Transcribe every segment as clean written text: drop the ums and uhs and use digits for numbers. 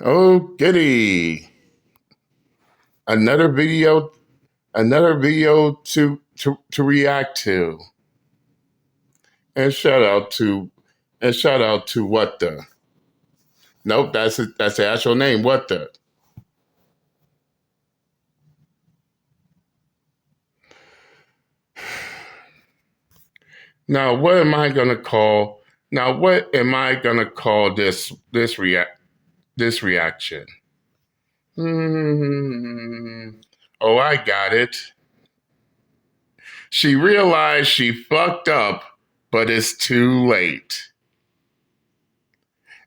Oh, goody! Another video, another video to react to, and shout out to what the? Nope, that's the actual name. What the? Now, what am I gonna call? Now, what am I gonna call this reaction? Hmm. Oh, I got it. She realized she fucked up, but it's too late.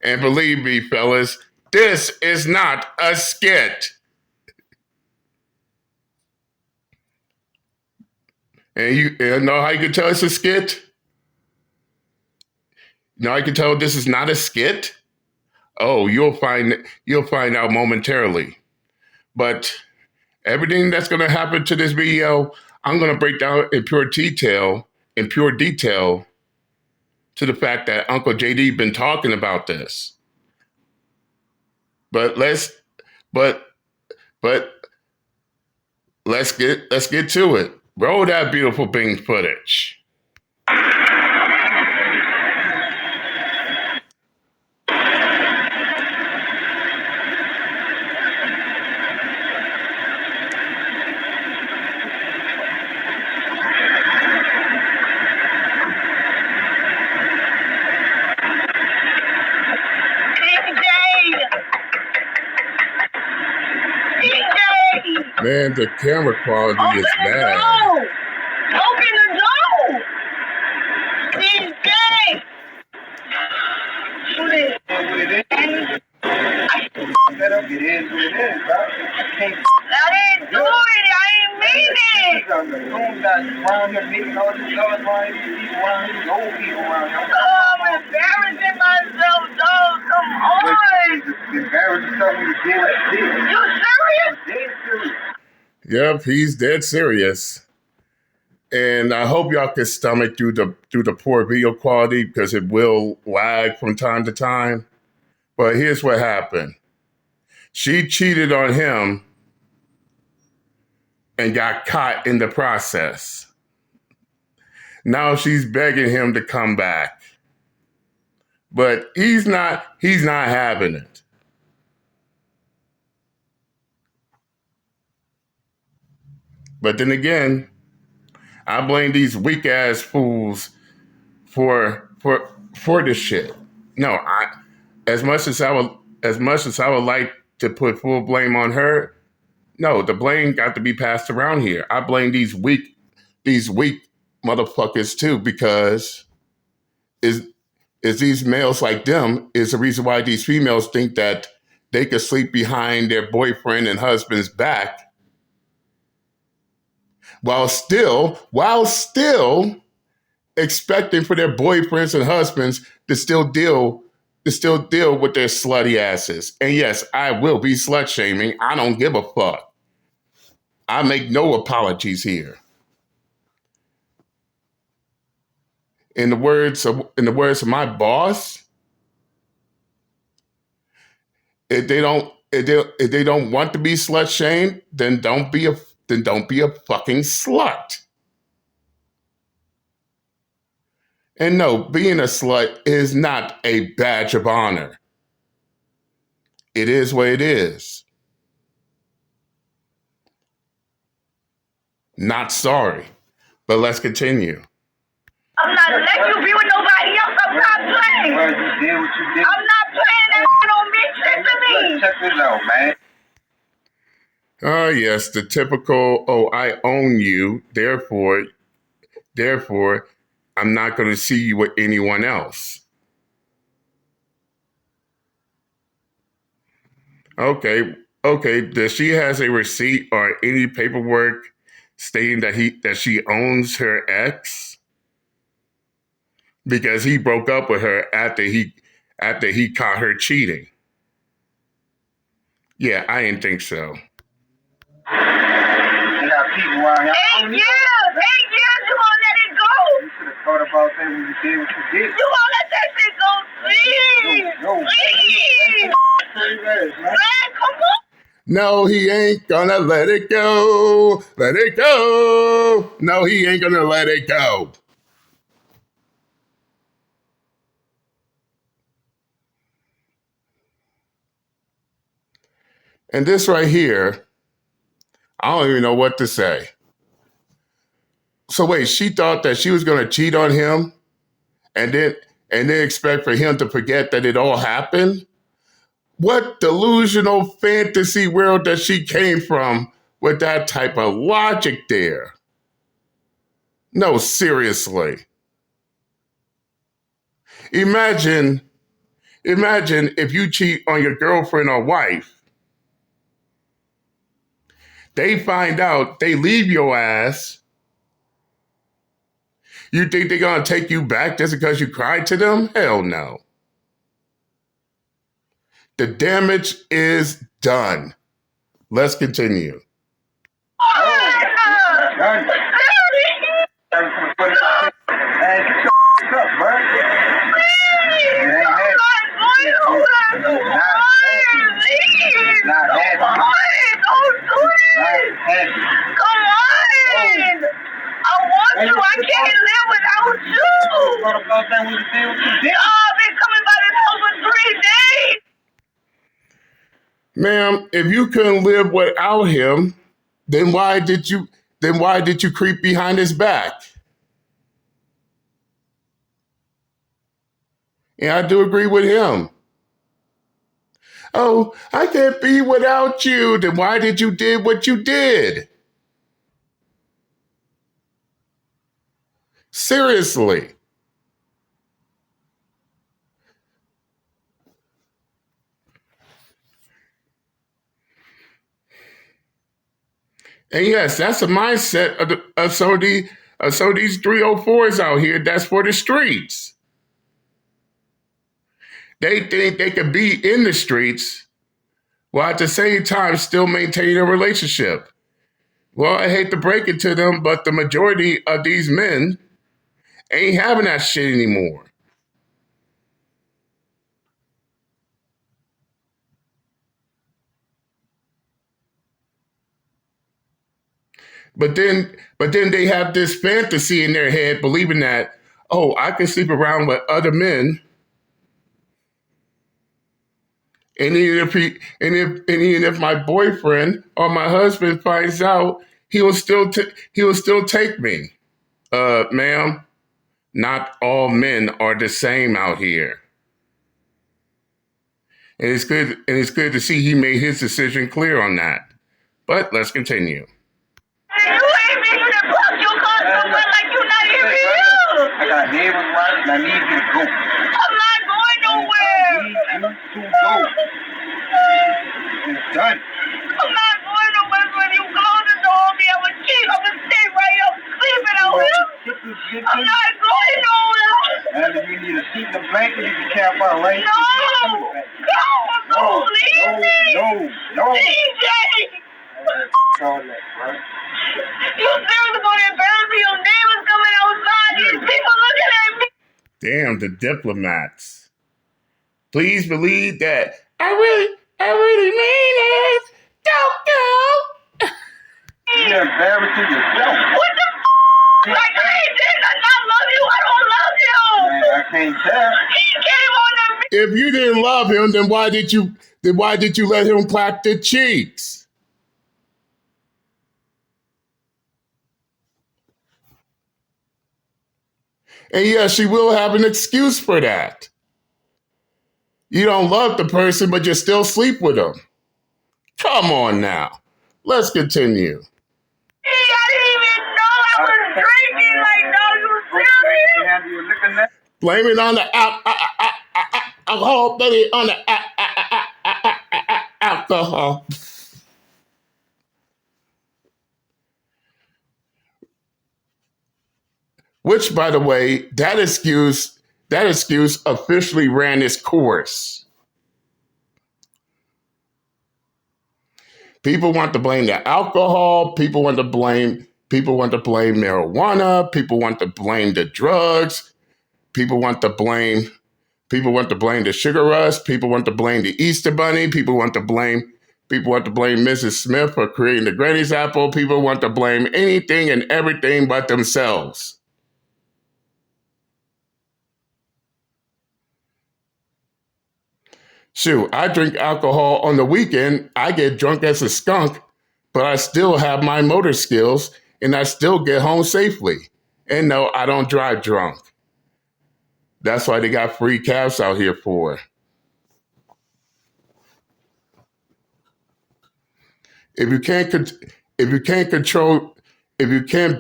And believe me, fellas, this is not a skit. And you know how you can tell it's a skit? You know how you can tell this is not a skit? Oh, you'll find out momentarily. But everything that's gonna happen to this video, I'm gonna break down in pure detail, to the fact that Uncle JD been talking about this. But but but let's get to it. Roll that beautiful Bing footage. Man, the camera quality is bad. Open the door! DJ! What it is? I didn't do it. I didn't mean it. Oh, I'm embarrassing myself, though. Come on. You serious? Yep, he's dead serious. And I hope y'all can stomach through the poor video quality, because it will lag from time to time. But here's what happened. She cheated on him and got caught in the process. Now she's begging him to come back. But he's not having it. But then again, I blame these weak ass fools for this shit. No, as much as I would like to put full blame on her, no, the blame got to be passed around here. I blame these weak motherfuckers too, because is these males like them is the reason why these females think that they could sleep behind their boyfriend and husband's back while still expecting for their boyfriends and husbands to still deal with their slutty asses. And yes, I will be slut shaming. I don't give a fuck. I make no apologies here. In the words of my boss, if they don't want to be slut shamed, then don't be a fucking slut. And no, being a slut is not a badge of honor. It is what it is. Not sorry. But let's continue. I'm not letting you be with nobody else. I'm not playing. I'm not playing. That don't make sense to me. Check this out, man. Oh, yes, the typical, oh, I own you, therefore, I'm not going to see you with anyone else. Okay, does she has a receipt or any paperwork stating that she owns her ex? Because he broke up with her after he caught her cheating. Yeah, I didn't think so. 8 years, you won't let it go. You should have thought about that when you did what you did. You won't let that shit go, please. No. Please. Man, come on. No, he ain't gonna let it go. Let it go. No, he ain't gonna let it go. And this right here, I don't even know what to say. So wait, she thought that she was gonna cheat on him and then expect for him to forget that it all happened? What delusional fantasy world that she came from with that type of logic there? No, seriously. Imagine if you cheat on your girlfriend or wife. They find out, they leave your ass. You think they're gonna take you back just because you cried to them? Hell no. The damage is done. Let's continue. I can't live without you. I've been coming by this house for 3 days. Ma'am, if you couldn't live without him, then why did you creep behind his back? And I do agree with him. Oh, I can't be without you. Then why did you did what you did? Seriously. And yes, that's a mindset of some of these 304s out here. That's for the streets. They think they could be in the streets while at the same time still maintaining a relationship. Well, I hate to break it to them, but the majority of these men ain't having that shit anymore. But then they have this fantasy in their head, believing that, oh, I can sleep around with other men, and even if my boyfriend or my husband finds out, he will still take me. Ma'am, not all men are the same out here, and it's good to see he made his decision clear on that. But let's continue. You ain't making the book. You call someone like you not even you. I got neighbors watching. I need you to go. I'm not going nowhere. I need you to go. It's done. I'm not going nowhere. When you close the door on me, I would keep. I'm gonna stay right here sleeping out here. I'm not going nowhere. And if you need a seat in the blanket, you can camp out right here. No, leave me. No. DJ. All that, right? You seriously gonna embarrass me? Your neighbors coming outside. These people looking at me. Damn, the diplomats. Please believe that I really mean it. Go. You're embarrassing yourself. What the f***? Like, I ain't did not love you. I don't love you. Man, I can't tell. He came on the... If you didn't love him, then why did you let him clap the cheeks? And yes, she will have an excuse for that. You don't love the person, but you still sleep with them. Come on now. Let's continue. I didn't even know I was drinking like that. You serious? Blame it on the alcohol, baby, on the alcohol. Which, by the way, that excuse officially ran its course. People want to blame the alcohol. People want to blame marijuana. People want to blame the drugs. People want to blame People want to blame the sugar rush. People want to blame the Easter Bunny. People want to blame Mrs. Smith for creating the Granny's apple. People want to blame anything and everything but themselves. Shoot, I drink alcohol on the weekend. I get drunk as a skunk, but I still have my motor skills and I still get home safely. And no, I don't drive drunk. That's why they got free cabs out here for. If you can't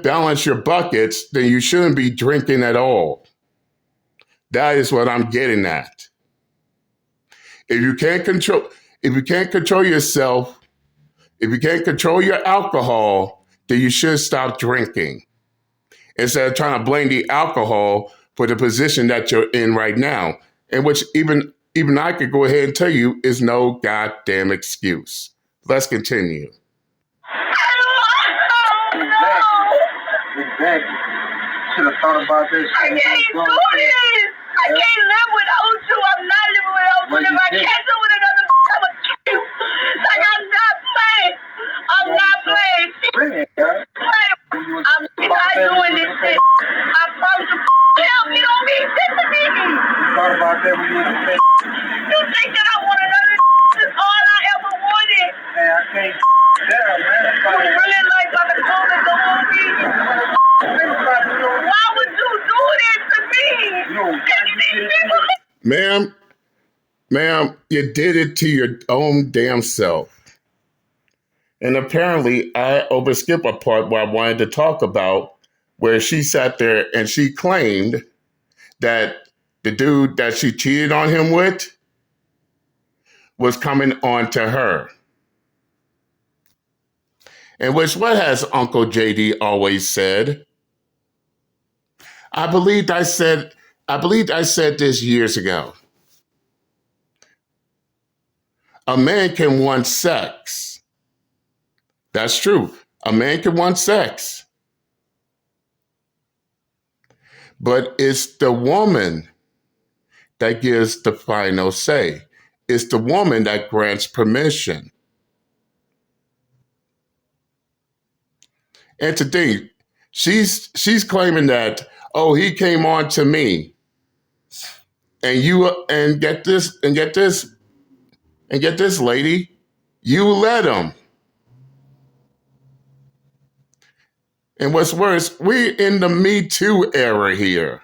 balance your buckets, then you shouldn't be drinking at all. That is what I'm getting at. If you can't control yourself, if you can't control your alcohol, then you should stop drinking. Instead of trying to blame the alcohol for the position that you're in right now, and which even I could go ahead and tell you is no goddamn excuse. Let's continue. Exactly. Should have thought about this. I can't do this. I can't live without you. I'm not living without you. If I can't do with another, I'm gonna kill you. Like I'm not playing. I'm not playing. I'm not doing this shit. I promise you. Help me, don't mean shit to me. You thought about that when you were in. You think that I want another? This is all I ever wanted. Man, I can't. Yeah, man. You really like by the color of the movie? Why would you do this to me? Ma'am, you did it to your own damn self. And apparently, I overskipped a part where I wanted to talk about where she sat there and she claimed that the dude that she cheated on him with was coming on to her. And which, what has Uncle JD always said? I believed I said this years ago. A man can want sex. That's true. A man can want sex. But it's the woman that gives the final say. It's the woman that grants permission. And today, she's claiming that, oh, he came on to me. And get this, lady, you let him. And what's worse, we're in the Me Too era here.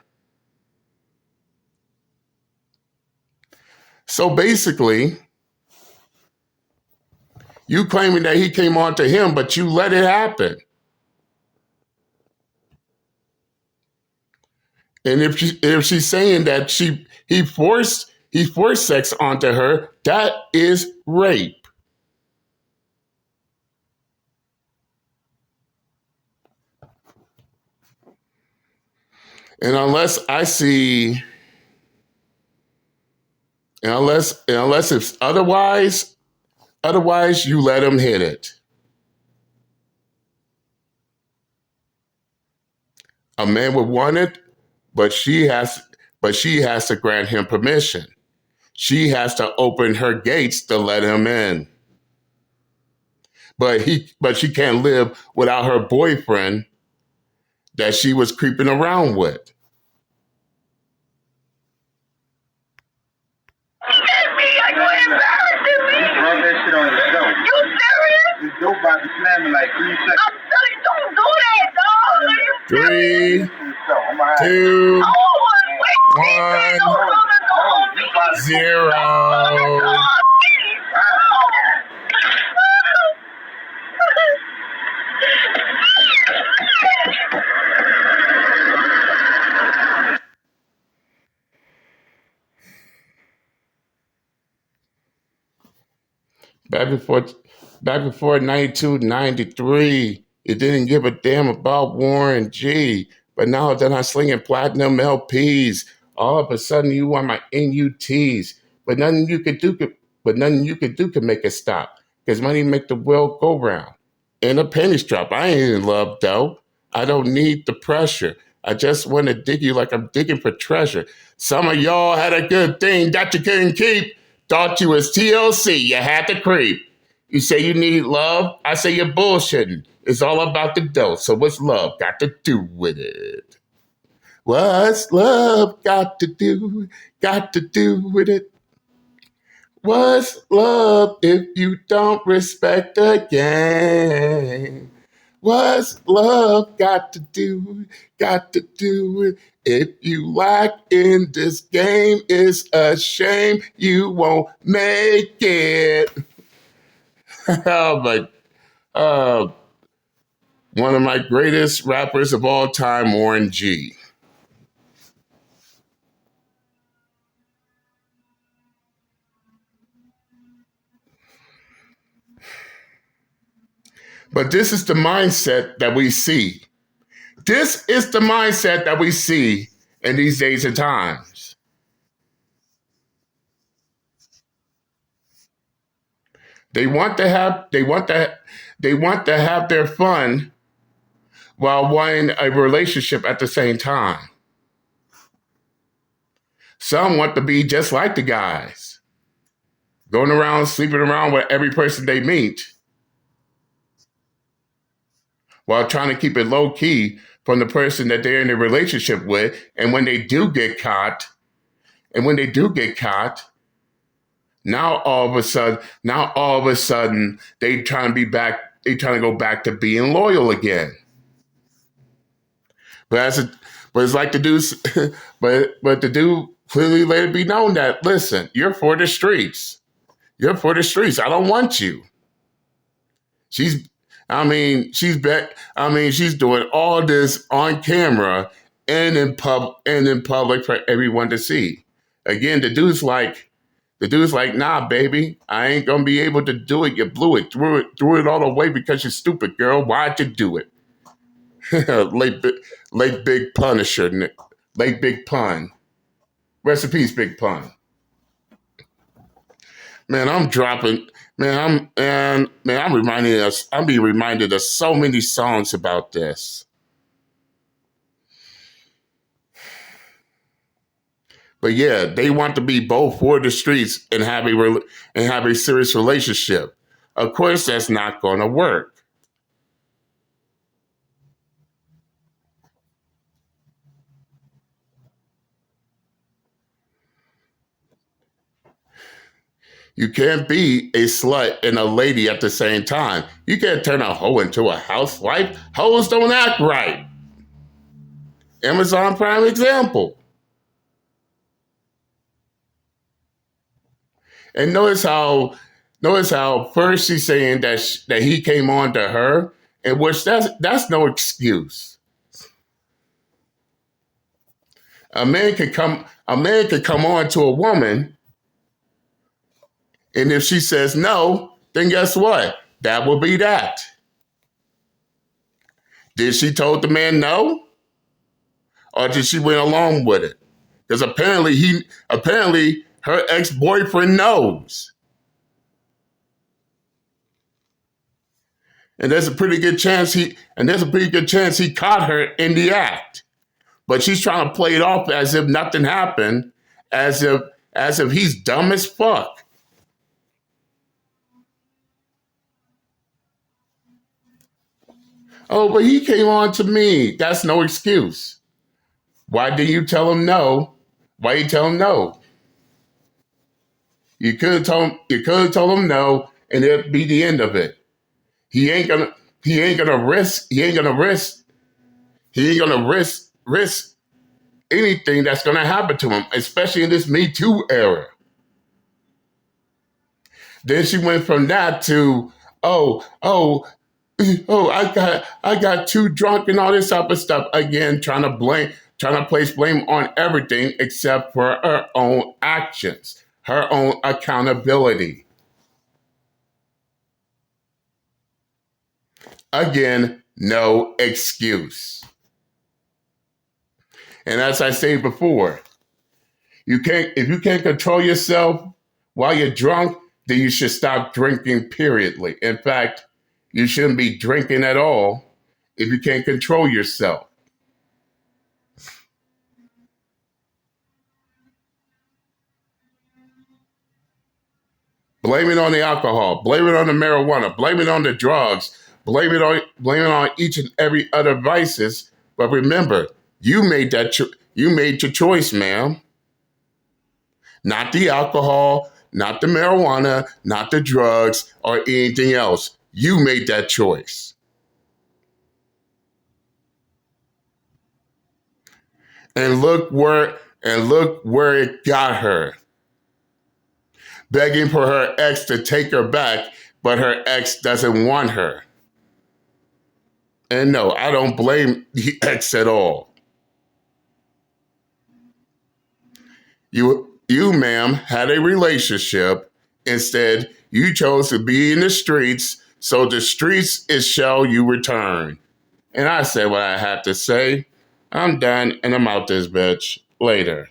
So basically, you claiming that he came on to him, but you let it happen. And if she's saying that he forced sex onto her, that is rape. And unless it's otherwise you let him hit it. A man would want it, but she has to grant him permission. She has to open her gates to let him in. But she can't live without her boyfriend that she was creeping around with. Your body slamming like 3 seconds. I'm telling you, don't do that, dog. 3, 2, 1, 0. Back before 92, 93, it didn't give a damn about Warren G. But now that I'm slinging platinum LPs, all of a sudden you want my NUTs. But nothing you could do can make it stop. Because money make the world go round. In a penny strap. I ain't in love though. I don't need the pressure. I just want to dig you like I'm digging for treasure. Some of y'all had a good thing that you couldn't keep. Thought you was TLC, you had to creep. You say you need love, I say you're bullshitting. It's all about the dough, so what's love got to do with it? What's love got to do with it? What's love if you don't respect the game? What's love got to do with it? If you lack in this game, it's a shame you won't make it. Oh my, uh, one of my greatest rappers of all time, Warren G. But this is the mindset that we see. This is the mindset that we see in these days and times. They want to have their fun while wanting a relationship at the same time. Some want to be just like the guys, going around sleeping around with every person they meet, while trying to keep it low key from the person that they're in a relationship with. And when they do get caught, now all of a sudden, they trying to go back to being loyal again. But it's like the dude, but the dude clearly let it be known that, listen, you're for the streets. You're for the streets. I don't want you. She's doing all this on camera and in public for everyone to see. Again, the dude's like, nah, baby, I ain't gonna be able to do it. You blew it, threw it all away because you're stupid, girl. Why'd you do it? late Big Punisher, late Big Pun. Rest in peace, Big Pun. Man, I'm being reminded of so many songs about this. But yeah, they want to be both for the streets and have a serious relationship. Of course, that's not going to work. You can't be a slut and a lady at the same time. You can't turn a hoe into a housewife. Hoes don't act right. Amazon Prime example. And notice how first she's saying that he came on to her, in which that's no excuse. A man could come on to a woman, and if she says no, then guess what? That will be that. Did she told the man no? Or did she went along with it? Because apparently her ex-boyfriend knows. And there's a pretty good chance he caught her in the act. But she's trying to play it off as if nothing happened, as if he's dumb as fuck. Oh, but he came on to me. That's no excuse. Why did you tell him no? Why you tell him no? You could have told him no, and it'd be the end of it. He ain't gonna risk anything that's gonna happen to him, especially in this Me Too era. Then she went from that to, I got too drunk and all this type of stuff. Again, trying to place blame on everything except for her own actions, her own accountability. Again, no excuse. And as I said before, if you can't control yourself while you're drunk, then you should stop drinking, periodly. In fact, you shouldn't be drinking at all if you can't control yourself. Blame it on the alcohol. Blame it on the marijuana. Blame it on the drugs. Blame it on each and every other vices. But remember, you made you made your choice, ma'am. Not the alcohol, not the marijuana, not the drugs, or anything else. You made that choice. And look where it got her. Begging for her ex to take her back, but her ex doesn't want her. And no, I don't blame the ex at all. You, ma'am, had a relationship. Instead, you chose to be in the streets, so the streets is shall you return. And I said what I had to say. I'm done, and I'm out this bitch. Later.